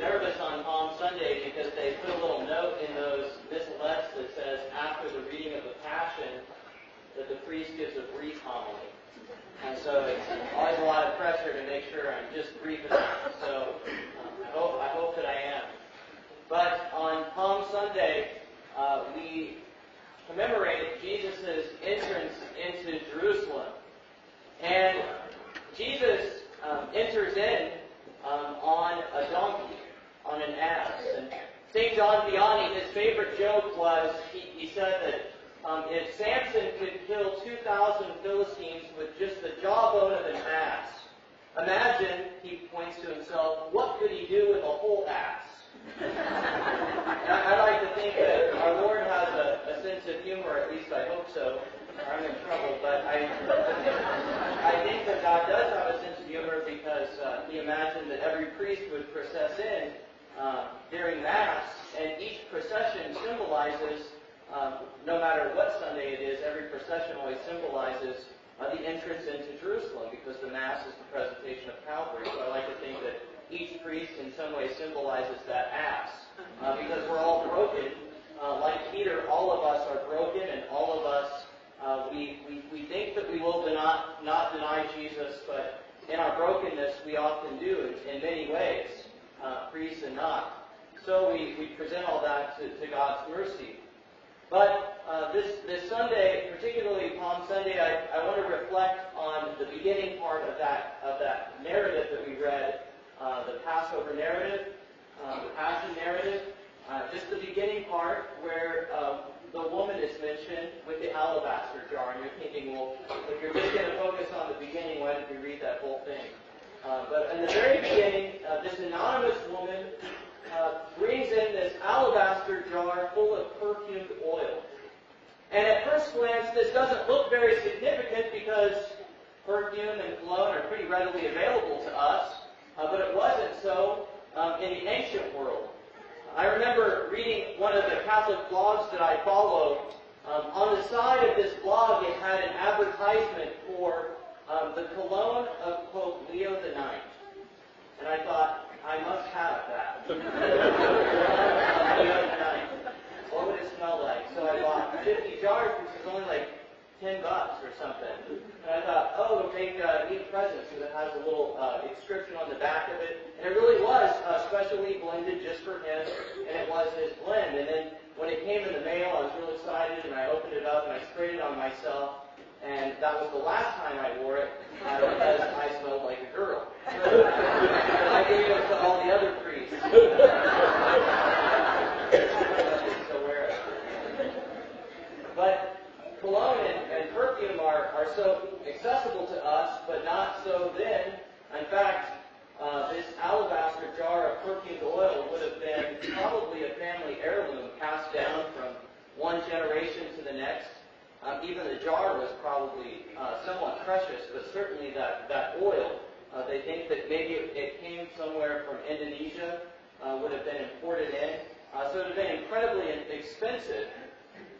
nervous on Palm Sunday because they put a little note in those missalettes that says, after the reading of the Passion, that the priest gives a brief homily. And so it's always a lot of pressure to make sure I'm just brief enough. So I hope that I am. But on Palm Sunday, we commemorate Jesus' entrance into Jerusalem. And Jesus enters in on a donkey, on an ass. And St. John Vianney, his favorite joke was, he said that if Samson could kill 2,000 Philistines with just the jawbone of an ass, imagine, he points to himself, what could he do with a whole ass? I like to think that our Lord has a sense of humor, at least I hope so, or I'm in trouble, but I think that God does have a sense of humor because he imagined that every priest would process in during Mass, and each procession symbolizes, no matter what Sunday it is, every procession always symbolizes the entrance into Jerusalem, because the Mass is the presentation of Calvary. So I like to think that each priest in some way symbolizes that ass, because we're all broken. Like Peter, all of us are broken, and all of us, we think that we will not deny Jesus, but in our brokenness we often do in many ways, priests and not. So we present all that to God's mercy. But this Sunday, particularly Palm Sunday, I want to reflect on the beginning part of that narrative that we read, the Passover narrative, the Passion narrative, just the beginning part where the woman is mentioned with the alabaster jar, and you're thinking, well, if you're just going to focus on the beginning, why did we read that whole thing? But in the very beginning, this anonymous woman brings in this alabaster jar full of perfumed oil. And at first glance, this doesn't look very significant because perfume and cologne are pretty readily available to us, but it wasn't so in the ancient world. I remember reading one of the Catholic blogs that I follow. On the side of this blog, it had an advertisement for the cologne of Pope Leo IX. And I thought, I must have that. Leo IX. What would it smell like? So I bought 50 jars, which is only like $10 or something. And I thought, oh, it'll make neat presents, because it has a little inscription on the back of it. And it really was specially blended just for him, and it was his blend. And then when it came in the mail, I was real excited, and I opened it up, and I sprayed it on myself. And that was the last time I wore it, because I smelled like a girl. So I gave it to all the other priests. So wear it. But cologne and perfume are so accessible to us, but not so then. In fact, this alabaster jar of perfumed oil would have been probably a family heirloom passed down from one generation to the next. Even the jar was probably somewhat precious, but certainly that oil, they think that maybe it came somewhere from Indonesia, would have been imported in. So it would have been incredibly expensive.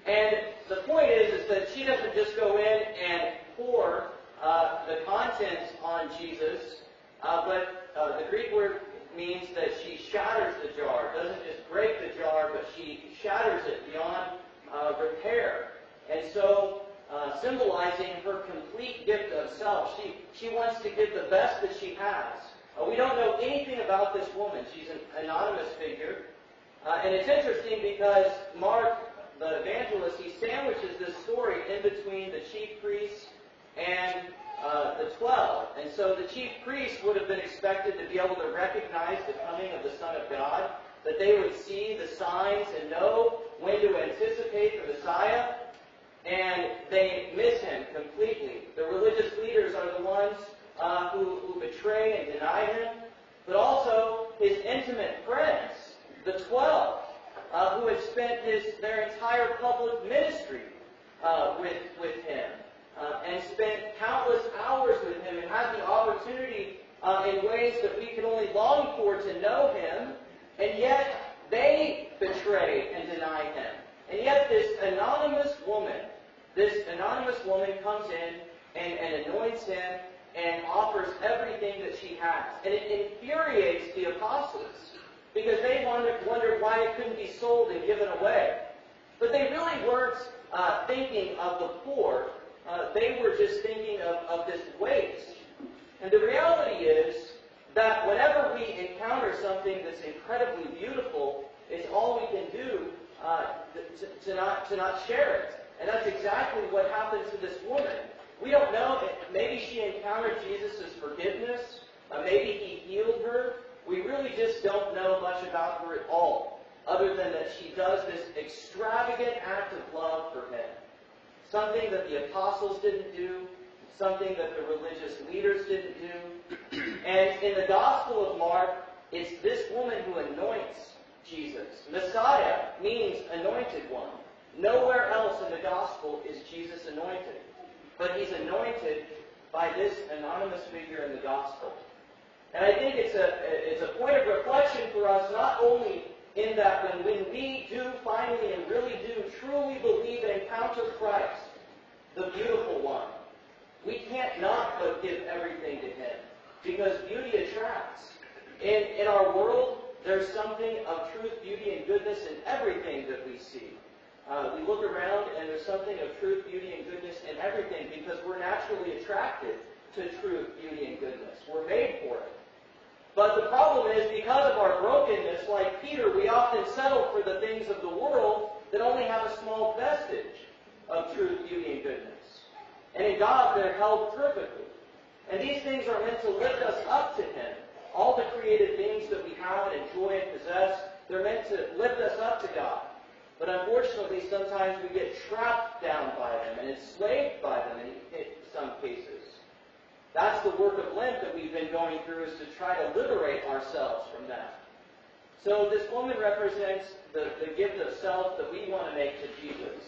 And the point is that she doesn't just go in and pour the contents on Jesus, but the Greek word means that she shatters the jar. It doesn't just break the jar, but she shatters it beyond repair. And so, symbolizing her complete gift of self, she wants to give the best that she has. We don't know anything about this woman. She's an anonymous figure. And it's interesting because Mark, the evangelist, he sandwiches this story in between the chief priests and the 12. And so the chief priests would have been expected to be able to recognize the coming of the Son of God, that they would see the signs and know when to anticipate the Messiah, and they miss him completely. The religious leaders are the ones who betray and deny him, but also his intimate friends, the 12, who had spent their entire public ministry with him, and spent countless hours with him, and had the opportunity in ways that we can only long for to know him, and yet they betray and deny him. And yet this anonymous woman comes in and anoints him and offers everything that she has. And it infuriates the apostles. because they wondered why it couldn't be sold and given away. But they really weren't thinking of the poor. They were just thinking of this waste. And the reality is that whenever we encounter something that's incredibly beautiful, it's all we can do to not share it. And that's exactly what happened to this woman. We don't know. Maybe she encountered Jesus' forgiveness. Maybe he healed her. We really just don't know much about her at all, other than that she does this extravagant act of love for him. Something that the apostles didn't do, something that the religious leaders didn't do. And in the Gospel of Mark, it's this woman who anoints Jesus. Messiah means anointed one. Nowhere else in the Gospel is Jesus anointed. But he's anointed by this anonymous figure in the Gospel. And I think it's a point of reflection for us, not only in that when we do finally and really do truly believe and encounter Christ, the beautiful one, we can't not but give everything to him, because beauty attracts. In our world, there's something of truth, beauty, and goodness in everything that we see. We look around and there's something of truth, beauty, and goodness in everything because we're naturally attracted to truth, beauty, and goodness. We're made for it. But the problem is, because of our brokenness, like Peter, we often settle for the things of the world that only have a small vestige of truth, beauty, and goodness. And in God, they're held perfectly. And these things are meant to lift us up to him. All the created things that we have and enjoy and possess, they're meant to lift us up to God. But unfortunately, sometimes we get trapped down by them and enslaved by them in some cases. That's the work of Lent that we've been going through, is to try to liberate ourselves from that. So this woman represents the gift of self that we want to make to Jesus.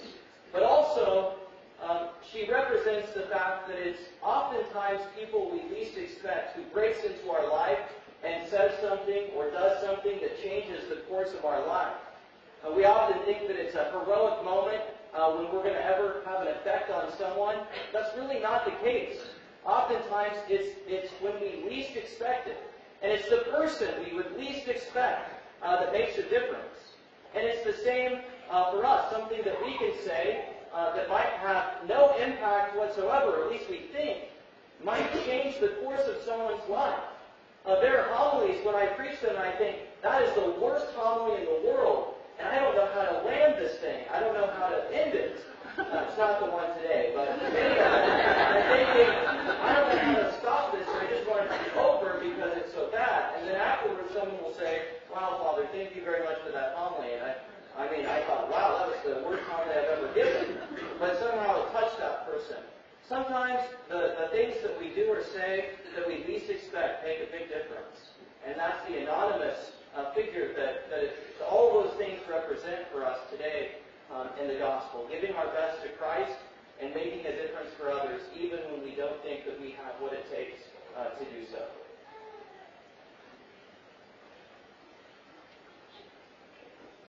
But also, she represents the fact that it's oftentimes people we least expect who breaks into our life and says something or does something that changes the course of our life. We often think that it's a heroic moment when we're going to ever have an effect on someone. That's really not the case. Oftentimes, it's when we least expect it. And it's the person we would least expect that makes a difference. And it's the same for us. Something that we can say that might have no impact whatsoever, or at least we think, might change the course of someone's life. There are homilies when I preach them and I think, that is the worst homily in the world. And I don't know how to land this thing. I don't know how to end it. It's not the one today, but anyway, I'm thinking, I don't know how to stop this, and I just want it to be over because it's so bad. And then afterwards, someone will say, wow, Father, thank you very much for that homily. And I thought, wow, that was the worst homily I've ever given. But somehow it touched that person. Sometimes the things that we do or say that we least expect make a big difference. And that's the anonymous figure that all those things represent for us today in the gospel. Giving our best to Christ and making a difference for others, even when we don't think that we have what it takes to do so.